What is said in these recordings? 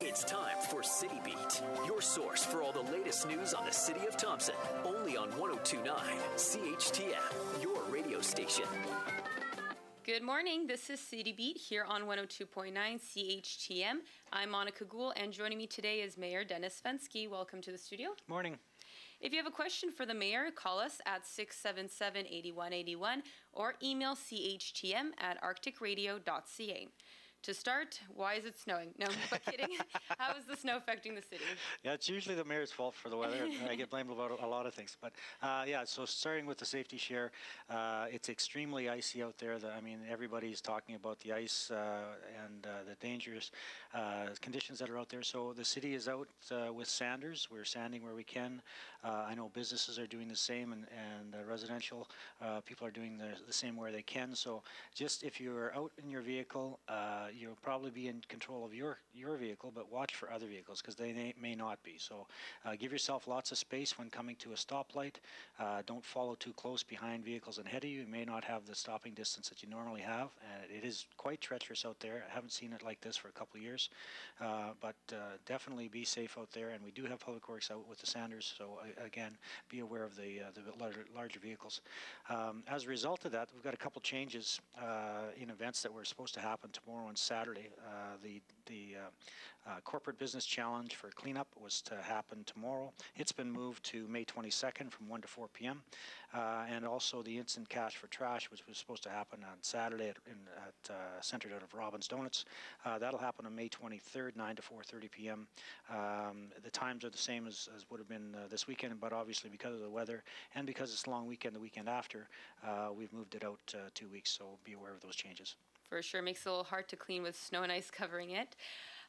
It's time for City Beat, your source for all the latest news on the city of Thompson. Only on 102.9 CHTM, your radio station. Good morning. This is City Beat here on 102.9 CHTM. I'm Monika, and joining me today is Mayor Dennis Fenske. Welcome to the studio. Morning. If you have a question for the mayor, call us at 677-8181 or email CHTM@arcticradio.ca. To start, why is it snowing? No, but kidding. How is the snow affecting the city? Yeah, it's usually the mayor's fault for the weather. I get blamed about a lot of things. But yeah, so starting with the safety share, it's extremely icy out there. Everybody's talking about the ice and the dangerous conditions that are out there. So the city is out with sanders. We're sanding where we can. I know businesses are doing the same, and residential people are doing the same where they can. So just if you're out in your vehicle, you'll probably be in control of your vehicle, but watch for other vehicles because they may not be. So give yourself lots of space when coming to a stoplight. Don't follow too close behind vehicles ahead of you. You may not have the stopping distance that you normally have, and it is quite treacherous out there. I haven't seen it like this for a couple of years, but definitely be safe out there. And we do have Public Works out with the sanders, so again, be aware of the larger vehicles. As a result of that, we've got a couple changes in events that were supposed to happen tomorrow on Saturday. The Corporate Business Challenge for cleanup was to happen tomorrow. It's been moved to May 22nd from 1 to 4 p.m. And also the Instant Cash for Trash, which was supposed to happen on Saturday centered out of Robin's Donuts. That'll happen on May 23rd, 9 to 4:30 p.m. The times are the same as would have been this weekend, but obviously because of the weather and because it's a long weekend, the weekend after, we've moved it out 2 weeks, so be aware of those changes. For sure, makes it a little hard to clean with snow and ice covering it.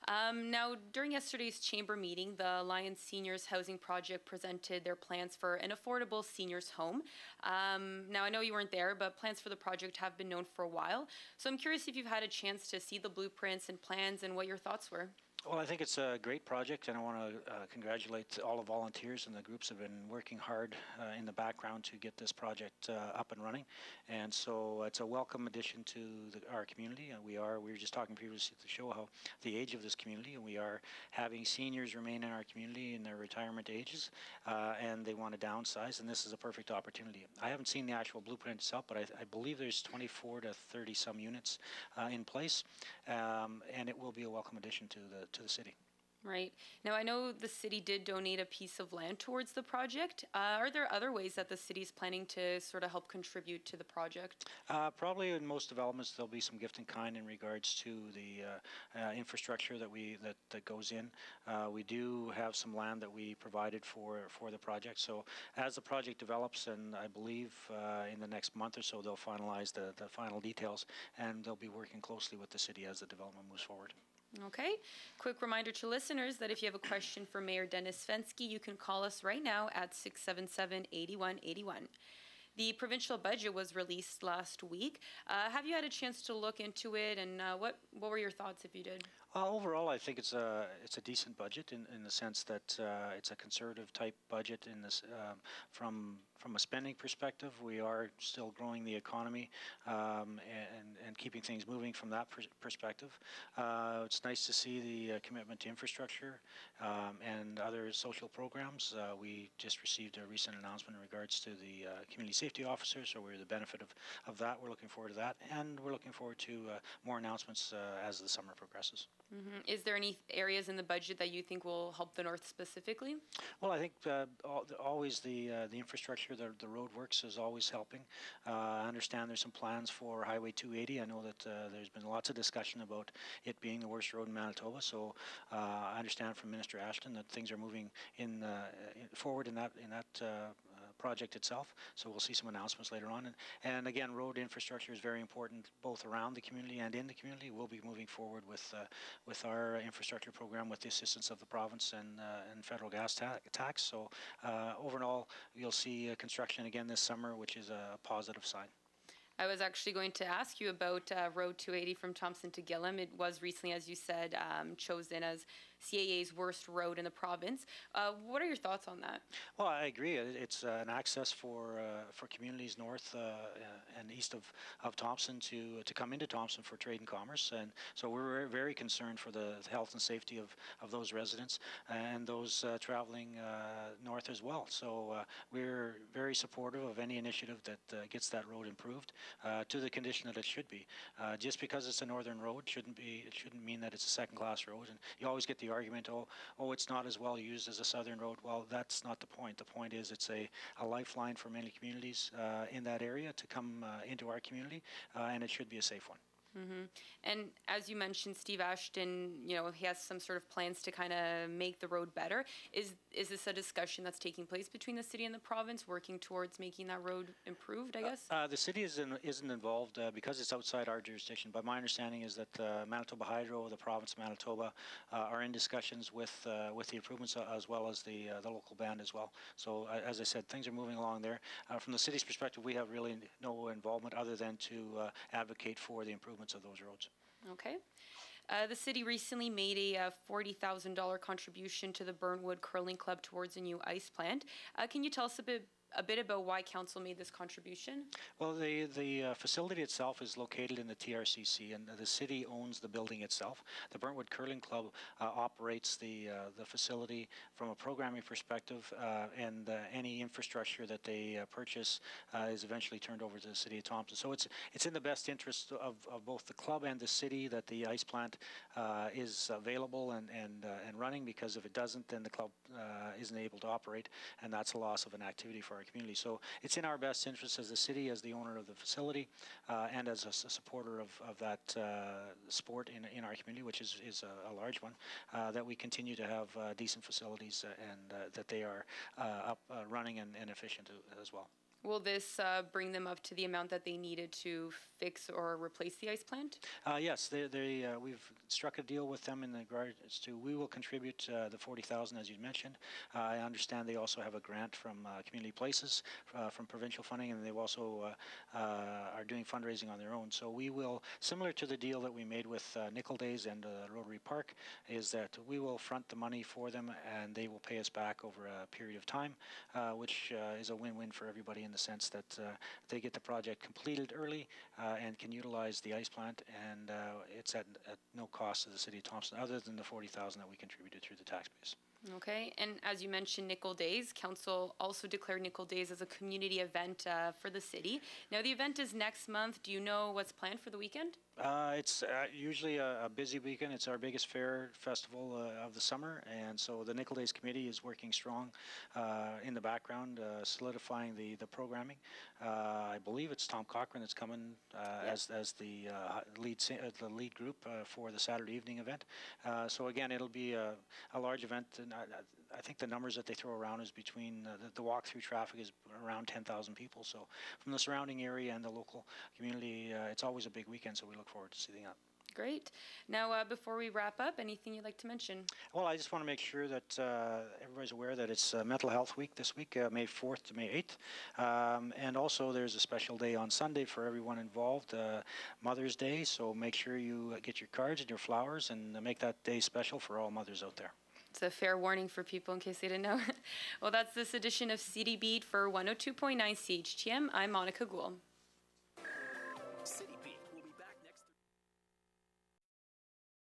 Now, during yesterday's chamber meeting, the Alliance Seniors Housing Project presented their plans for an affordable seniors home. Now, I know you weren't there, but plans for the project have been known for a while. So I'm curious if you've had a chance to see the blueprints and plans and what your thoughts were. Well, I think it's a great project, and I want to congratulate all the volunteers and the groups have been working hard in the background to get this project up and running. And so it's a welcome addition to our community. And we were just talking previously to show how the age of this community, and we are having seniors remain in our community in their retirement ages, and they want to downsize, and this is a perfect opportunity. I haven't seen the actual blueprint itself, but I believe there's 24 to 30 some units in place, and it will be a welcome addition to the city. Right. Now, I know the city did donate a piece of land towards the project. Are there other ways that the city is planning to sort of help contribute to the project? Probably in most developments, there'll be some gift in kind in regards to the infrastructure that goes in. We do have some land that we provided for the project. So as the project develops, and I believe in the next month or so, they'll finalize the final details, and they'll be working closely with the city as the development moves forward. Okay. Quick reminder to listeners that if you have a question for Mayor Dennis Fenske, you can call us right now at 677-8181. The provincial budget was released last week. Have you had a chance to look into it, and what were your thoughts if you did? Overall, I think it's a decent budget in the sense that it's a conservative type budget in this from a spending perspective. We are still growing the economy and keeping things moving from that perspective. It's nice to see the commitment to infrastructure and other social programs. We just received a recent announcement in regards to the community safety officer, so we're the benefit of that. We're looking forward to that, and we're looking forward to more announcements as the summer progresses. Mm-hmm. Is there any areas in the budget that you think will help the North specifically? Well, I think always the infrastructure, the road works is always helping. I understand there's some plans for Highway 280. I know that there's been lots of discussion about it being the worst road in Manitoba. So I understand from Minister Ashton that things are moving forward in that project itself. So we'll see some announcements later on. And again, road infrastructure is very important both around the community and in the community. We'll be moving forward with our infrastructure program with the assistance of the province and federal gas tax. So overall, you'll see construction again this summer, which is a positive sign. I was actually going to ask you about Road 280 from Thompson to Gillam. It was recently, as you said, chosen as CAA's worst road in the province. What are your thoughts on that? Well, I agree. It's an access for communities north and east of Thompson to come into Thompson for trade and commerce, and so we're very concerned for the health and safety of those residents and those traveling north as well. So we're very supportive of any initiative that gets that road improved to the condition that it should be. Just because it's a northern road shouldn't mean that it's a second-class road. And you always get the argument, oh, it's not as well used as a southern road. Well, that's not the point. The point is it's a lifeline for many communities in that area to come into our community, and it should be a safe one. Mm-hmm. And as you mentioned, Steve Ashton, he has some sort of plans to kind of make the road better. Is this a discussion that's taking place between the city and the province, working towards making that road improved, I guess? The city isn't involved because it's outside our jurisdiction, but my understanding is that Manitoba Hydro, the province of Manitoba, are in discussions with the improvements as well as the local band as well. So as I said, things are moving along there. From the city's perspective, we have really no involvement other than to advocate for the improvements of those roads. Okay. The city recently made a $40,000 contribution to the Burnwood Curling Club towards a new ice plant. Can you tell us a bit about why council made this contribution? Well, the facility itself is located in the TRCC, and the city owns the building itself. The Burnwood Curling Club operates the facility from a programming perspective, and any infrastructure that they purchase is eventually turned over to the city of Thompson. So it's in the best interest of both the club and the city that the ice plant is available and running, because if it doesn't, then the club isn't able to operate, and that's a loss of an activity for our community. So it's in our best interest as the city, as the owner of the facility, and as a supporter of that sport in our community, which is a large one, that we continue to have decent facilities and that they are up running and efficient as well. Will this bring them up to the amount that they needed to fix or replace the ice plant? Yes, we've struck a deal with them in regards to, we will contribute the $40,000 as you mentioned. I understand they also have a grant from Community Places from provincial funding, and they also are doing fundraising on their own. So we will, similar to the deal that we made with Nickel Days and Rotary Park, is that we will front the money for them and they will pay us back over a period of time, which is a win-win for everybody in the sense that they get the project completed early and can utilize the ice plant, and it's at no cost to the city of Thompson other than the $40,000 that we contributed through the tax base. Okay, and as you mentioned Nickel Days, Council also declared Nickel Days as a community event for the city. Now the event is next month. Do you know what's planned for the weekend? It's usually a busy weekend. It's our biggest fair festival of the summer, and so the Nickel Days Committee is working strong in the background, solidifying the programming. I believe it's Tom Cochran that's coming as the lead group for the Saturday evening event. So again, it'll be a large event, and I think the numbers that they throw around is between the walk-through traffic is around 10,000 people. So from the surrounding area and the local community, it's always a big weekend, so we look forward to seeing that. Great. Now, before we wrap up, anything you'd like to mention? Well, I just want to make sure that everybody's aware that it's Mental Health Week this week, May 4th to May 8th. And also there's a special day on Sunday for everyone involved, Mother's Day. So make sure you get your cards and your flowers and make that day special for all mothers out there. It's a fair warning for people in case they didn't know. Well, that's this edition of City Beat for 102.9 CHTM. I'm Monika Gould.